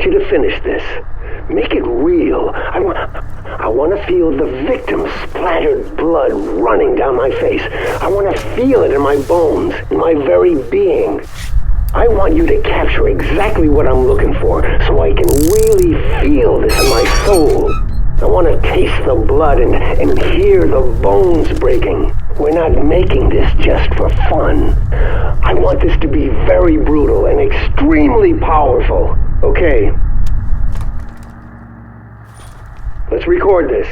want you to finish this. Make it real. I want to feel the victim's splattered blood running down my face. I want to feel it in my bones, in my very being. I want you to capture exactly what I'm looking for, so I can really feel this in my soul. I want to taste the blood and hear the bones breaking. We're not making this just for fun. I want this to be very brutal and extremely powerful. Okay. Let's record this.